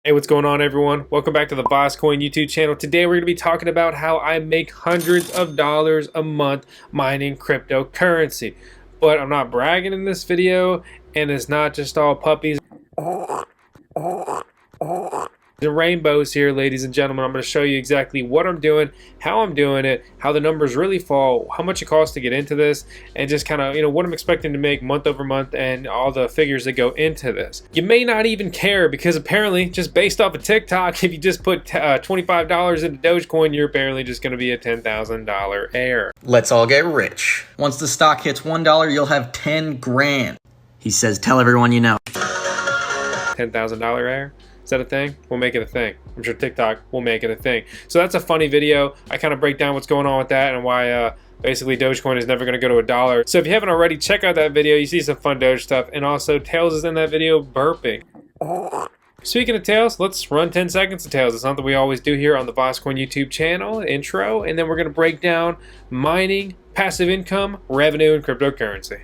Hey, what's going on, everyone? Welcome back to the VoskCoin YouTube channel. Today we're going to be talking about how I make hundreds of dollars a month mining cryptocurrency. But I'm not bragging in this video, and it's not just all puppies and rainbows here, ladies and gentlemen. I'm going to show you exactly what I'm doing, how I'm doing it, how the numbers really fall, how much it costs to get into this, and just kind of, what I'm expecting to make month over month and all the figures that go into this. You may not even care because apparently, just based off of TikTok, if you just put $25 into Dogecoin, you're apparently just going to be a $10,000 heir. Let's all get rich. Once the stock hits $1, you'll have 10 grand. He says, tell everyone you know. $10,000 heir? Is that a thing? We'll make it a thing. I'm sure TikTok will make it a thing. So that's a funny video. I kind of break down what's going on with that and why basically Dogecoin is never going to go to $1. So if you haven't already, check out that video. You see some fun Doge stuff. And also, Tails is in that video burping. Speaking of Tails, let's run 10 seconds of Tails. It's something we always do here on the VoskCoin YouTube channel, intro. And then we're going to break down mining, passive income, revenue, and cryptocurrency.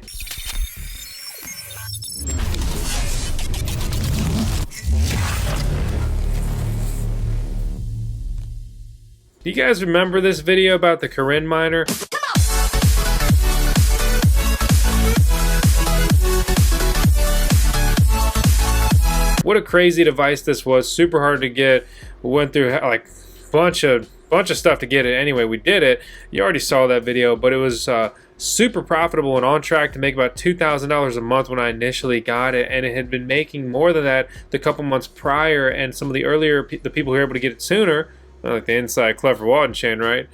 Do you guys remember this video about the Kirinminer? What a crazy device this was. Super hard to get. We went through like bunch of stuff to get it. Anyway, we did it. You already saw that video, but it was super profitable and on track to make about $2,000 a month when I initially got it, and it had been making more than that the couple months prior. And some of the the people who were able to get it sooner, like the inside clever Waltonchain, right?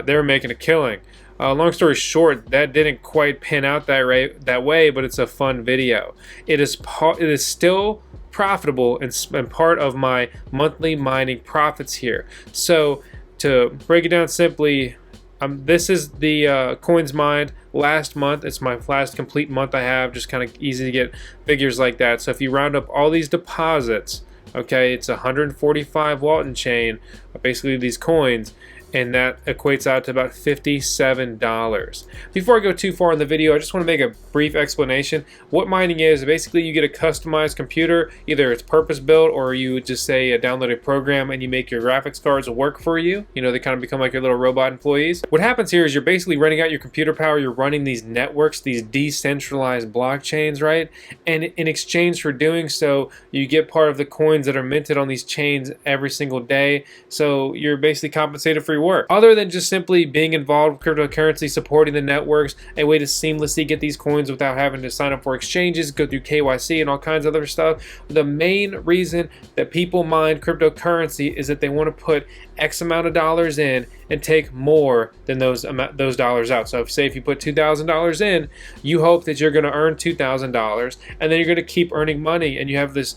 They were making a killing. Long story short, that didn't quite pan out that way, but it's a fun video. It is still profitable and part of my monthly mining profits here. So to break it down simply, this is the coins mined last month. It's my last complete month I have. Just kind of easy to get figures like that. So if you round up all these deposits, okay, it's 145 Waltonchain, basically these coins, and that equates out to about $57. Before I go too far in the video, I just want to make a brief explanation. What mining is, basically you get a customized computer, either it's purpose built or you just say download a program and you make your graphics cards work for you. They kind of become like your little robot employees. What happens here is you're basically renting out your computer power, you're running these networks, these decentralized blockchains, right? And in exchange for doing so, you get part of the coins that are minted on these chains every single day. So you're basically compensated for your work. Other than just simply being involved with cryptocurrency, supporting the networks, a way to seamlessly get these coins without having to sign up for exchanges, go through KYC and all kinds of other stuff. The main reason that people mine cryptocurrency is that they want to put X amount of dollars in and take more than those dollars out. So if you put $2,000 in, you hope that you're going to earn $2,000, and then you're going to keep earning money, and you have this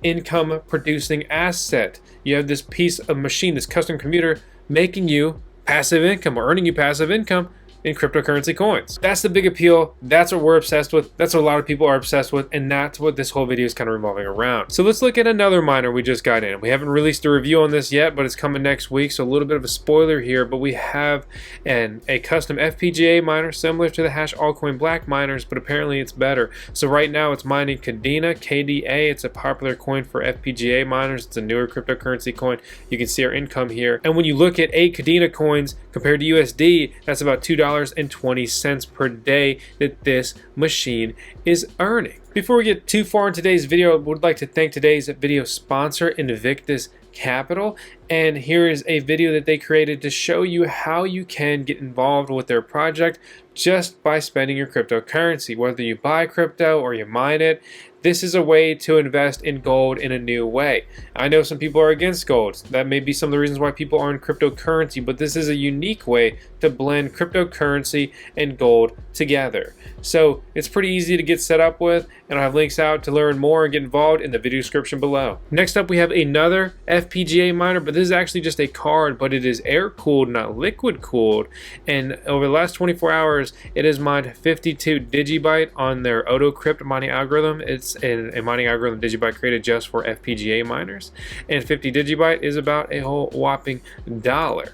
income producing asset. You have this piece of machine, this custom computer, making you passive income or earning you passive income in cryptocurrency coins. That's the big appeal. That's what we're obsessed with. That's what a lot of people are obsessed with, and that's what this whole video is kind of revolving around. So let's look at another miner we just got in. We haven't released a review on this yet, but it's coming next week, so a little bit of a spoiler here, but we have a custom FPGA miner similar to the Hash altcoin black miners, but apparently it's better. So right now it's mining Kadena KDA. It's a popular coin for FPGA miners. It's a newer cryptocurrency coin. You can see our income here. And when you look at 8 Kadena coins compared to USD, that's about $2.20 per day that this machine is earning. Before we get too far in today's video, I would like to thank today's video sponsor, Invictus Capital, and here is a video that they created to show you how you can get involved with their project just by spending your cryptocurrency. Whether you buy crypto or you mine it, this is a way to invest in gold in a new way. I know some people are against gold. That may be some of the reasons why people are in cryptocurrency, but this is a unique way to blend cryptocurrency and gold together. So it's pretty easy to get set up with, and I'll have links out to learn more and get involved in the video description below. Next up, we have another FPGA miner, but this is actually just a card, but it is air cooled, not liquid cooled. And over the last 24 hours, it has mined 52 Digibyte on their AutoCrypt mining algorithm. It's a mining algorithm Digibyte created just for FPGA miners, and 50 Digibyte is about a whole whopping $1.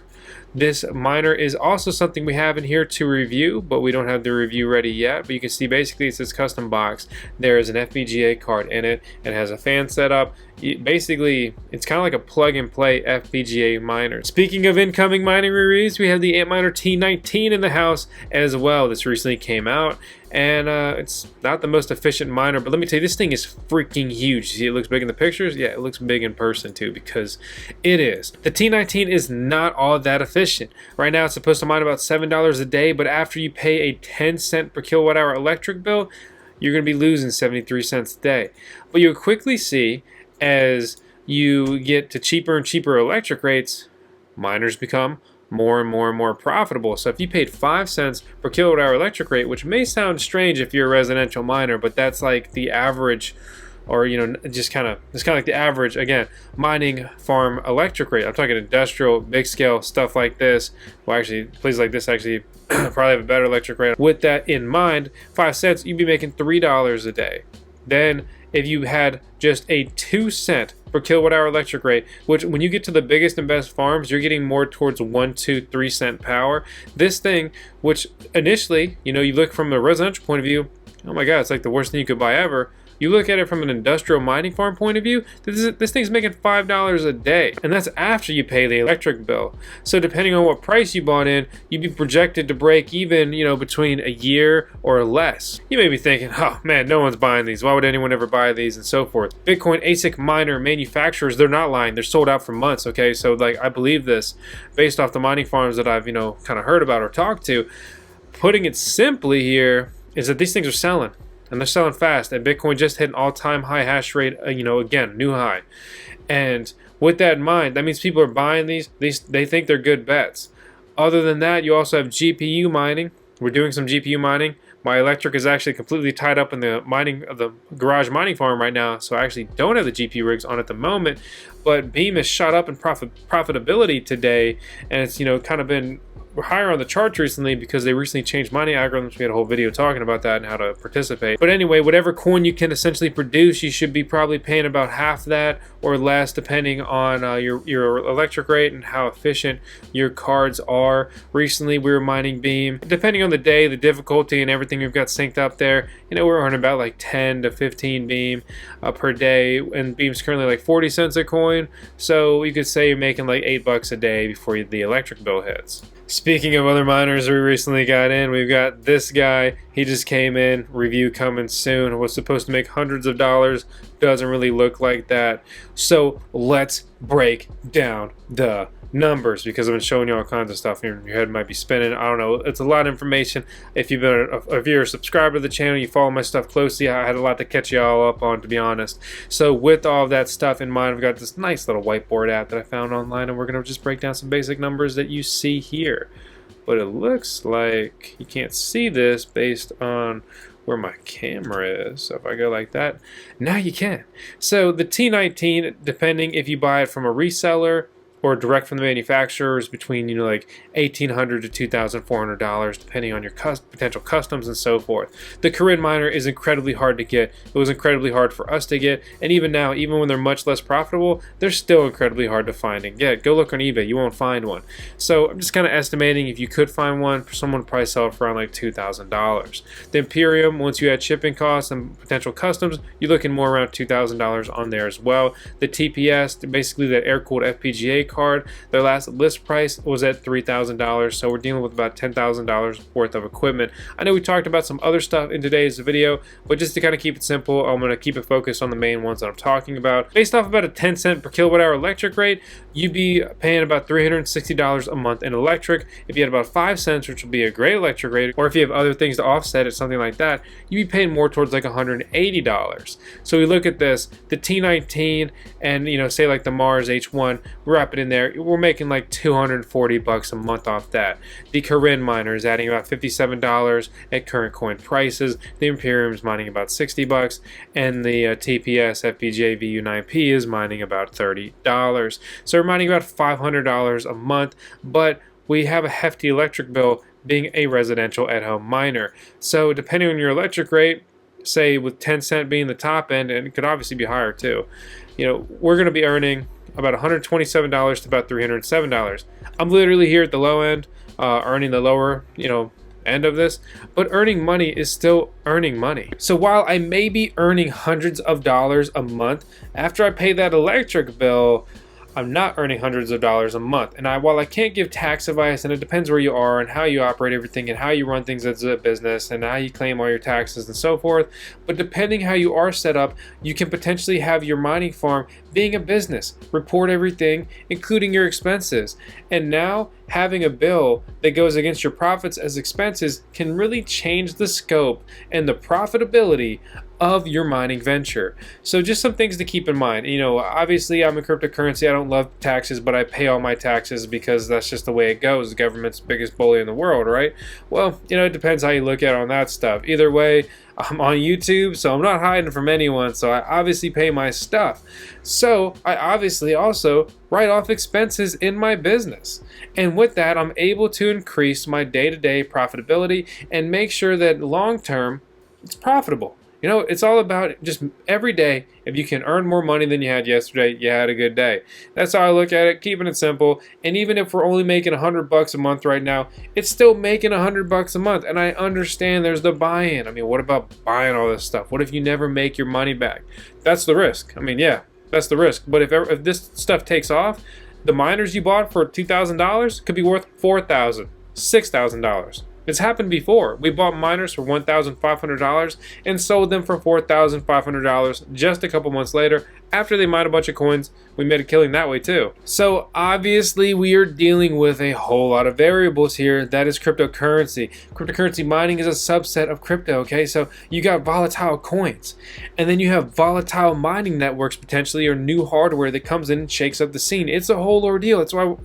This miner is also something we have in here to review, but we don't have the review ready yet. But you can see basically it's this custom box. There is an FPGA card in it and has a fan setup. Basically, it's kind of like a plug-and-play FPGA miner. Speaking of incoming mining reviews, we have the Antminer T19 in the house as well. This recently came out, and it's not the most efficient miner, but let me tell you, this thing is freaking huge. See, it looks big in the pictures. Yeah, it looks big in person too, because it is. The T19 is not all that efficient. Right now, it's supposed to mine about $7 a day, but after you pay a 10 cent per kilowatt hour electric bill, you're going to be losing 73 cents a day. But you'll quickly see, as you get to cheaper and cheaper electric rates, miners become more and more profitable. So if you paid 5 cents per kilowatt hour electric rate, which may sound strange if you're a residential miner, but that's like the average, or it's kind of like the average, again, mining farm electric rate. I'm talking industrial, big scale stuff like this. Well, actually, places like this actually probably have a better electric rate. With that in mind, 5 cents, you'd be making $3 a day. Then if you had just a 2 cent per kilowatt hour electric rate, which when you get to the biggest and best farms, you're getting more towards 1, 2, 3 cent power. This thing, which initially, you look from a residential point of view, oh my God, it's like the worst thing you could buy ever. You look at it from an industrial mining farm point of view, this thing's making $5 a day, and that's after you pay the electric bill. So depending on what price you bought in, you'd be projected to break even, between a year or less. You may be thinking, oh man, no one's buying these. Why would anyone ever buy these, and so forth. Bitcoin ASIC miner manufacturers, they're not lying. They're sold out for months, okay? So I believe this based off the mining farms that I've, kind of heard about or talked to. Putting it simply here is that these things are selling. And they're selling fast, and Bitcoin just hit an all-time high hash rate, again, new high. And with that in mind, that means people are buying these. They think they're good bets. Other than that, you also have GPU mining. We're doing some GPU mining. My electric is actually completely tied up in the garage mining farm right now, so I actually don't have the GPU rigs on at the moment. But Beam has shot up in profitability today, and it's kind of been higher on the charts recently because they recently changed mining algorithms. We had a whole video talking about that and how to participate. But anyway, whatever coin you can essentially produce, you should be probably paying about half that or less, depending on your electric rate and how efficient your cards are. Recently, we were mining Beam. Depending on the day, the difficulty, and everything we've got synced up there, we're earning about like 10 to 15 Beam per day, and Beam's currently like 40 cents a coin. So you could say you're making like $8 a day before the electric bill hits. Speaking of other miners we recently got in, we've got this guy. He just came in, review coming soon. Was supposed to make hundreds of dollars. Doesn't really look like that. So let's break down the numbers, because I've been showing you all kinds of stuff and your head might be spinning. I don't know, it's a lot of information. If you're a subscriber to the channel, you follow my stuff closely, I had a lot to catch you all up on, to be honest. So with all of that stuff in mind, I've got this nice little whiteboard app that I found online, and we're going to just break down some basic numbers that you see here. But it looks like you can't see this based on where my camera is. So if I go like that, now you can. So the T19, depending if you buy it from a reseller or direct from the manufacturers, between like $1,800 to $2,400, depending on your potential customs and so forth. The Kirinminer is incredibly hard to get. It was incredibly hard for us to get, and even now, even when they're much less profitable, they're still incredibly hard to find and get. Go look on eBay, you won't find one. So I'm just kind of estimating, if you could find one, someone would probably sell it for around like $2,000. The Imperium, once you add shipping costs and potential customs, you're looking more around $2,000 on there as well. The TPS, basically that air-cooled FPGA card, their last list price was at $3,000, so we're dealing with about $10,000 worth of equipment. I know we talked about some other stuff in today's video, but just to kind of keep it simple, I'm going to keep it focused on the main ones that I'm talking about. Based off about a 10 cent per kilowatt hour electric rate, you'd be paying about $360 a month in electric. If you had about 5 cents, which would be a great electric rate, or if you have other things to offset it, something like that, you'd be paying more towards like $180. So we look at this, the T19 and say like the Mars H1, wrap it in there, we're making like $240 a month off that. The Kirinminer is adding about $57 at current coin prices. The Imperium is mining about $60, and the TPS FPGA VU9P is mining about $30. So we're mining about $500 a month, but we have a hefty electric bill being a residential at-home miner. So depending on your electric rate, say with 10 cent being the top end, and it could obviously be higher too, we're going to be earning about $127 to about $307. I'm literally here at the low end, earning the lower, end of this, but earning money is still earning money. So while I may be earning hundreds of dollars a month, after I pay that electric bill, I'm not earning hundreds of dollars a month. And while I can't give tax advice, and it depends where you are and how you operate everything and how you run things as a business and how you claim all your taxes and so forth, but depending how you are set up, you can potentially have your mining farm being a business, report everything, including your expenses. And now having a bill that goes against your profits as expenses can really change the scope and the profitability of your mining venture. So just some things to keep in mind. Obviously I'm in cryptocurrency. I don't love taxes, but I pay all my taxes because that's just the way it goes. The government's the biggest bully in the world, right? Well, it depends how you look at it on that stuff. Either way, I'm on YouTube, so I'm not hiding from anyone, so I obviously pay my stuff. So I obviously also write off expenses in my business. And with that, I'm able to increase my day-to-day profitability and make sure that long-term it's profitable. It's all about just every day, if you can earn more money than you had yesterday, you had a good day. That's how I look at it, keeping it simple. And even if we're only making $100 a month right now, it's still making $100 a month. And I understand there's the buy-in. What about buying all this stuff? What if you never make your money back? That's the risk. Yeah, that's the risk. But if this stuff takes off, the miners you bought for $2,000 could be worth $4,000, $6,000. It's happened before. We bought miners for $1,500 and sold them for $4,500 just a couple months later. After they mined a bunch of coins, we made a killing that way too. So obviously we are dealing with a whole lot of variables here. That is cryptocurrency. Cryptocurrency mining is a subset of crypto, okay? So you got volatile coins, and then you have volatile mining networks potentially, or new hardware that comes in and shakes up the scene. It's a whole ordeal. That's why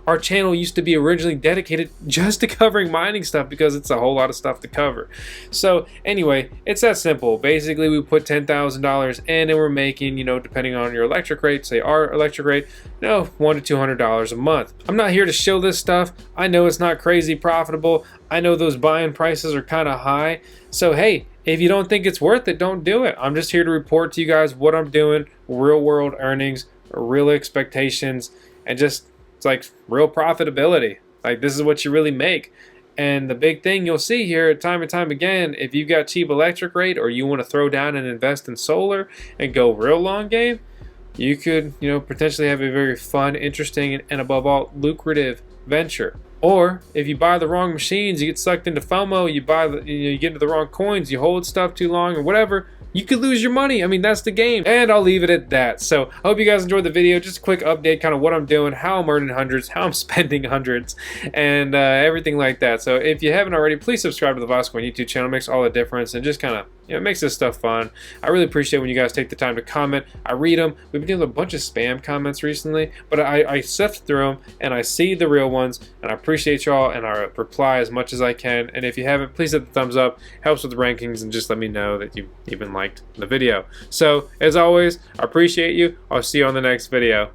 our channel used to be originally dedicated just to covering mining stuff, because it's a whole lot of stuff to cover. So anyway, it's that simple. Basically we put $10,000 in and we're making, depending on your electric rate, say our electric rate, $100 to $200 a month. I'm not here to show this stuff. I know it's not crazy profitable. I know those buy-in prices are kind of high. So hey, if you don't think it's worth it, don't do it. I'm just here to report to you guys what I'm doing, real world earnings, real expectations, and just it's like real profitability. Like this is what you really make. And the big thing you'll see here time and time again, if you've got cheap electric rate or you want to throw down and invest in solar and go real long game, you could, potentially have a very fun, interesting, and above all, lucrative venture. Or if you buy the wrong machines, you get sucked into FOMO, you get into the wrong coins, you hold stuff too long or whatever, you could lose your money. That's the game. And I'll leave it at that. So I hope you guys enjoyed the video. Just a quick update, kind of what I'm doing, how I'm earning hundreds, how I'm spending hundreds, and everything like that. So if you haven't already, please subscribe to the VoskCoin YouTube channel. It makes all the difference and just kind of, it makes this stuff fun. I really appreciate when you guys take the time to comment. I read them. We've been doing a bunch of spam comments recently, but I sift through them and I see the real ones, and I appreciate y'all, and I reply as much as I can. And if you haven't, please hit the thumbs up. Helps with the rankings, and just let me know that you even liked the video. So as always, I appreciate you. I'll see you on the next video.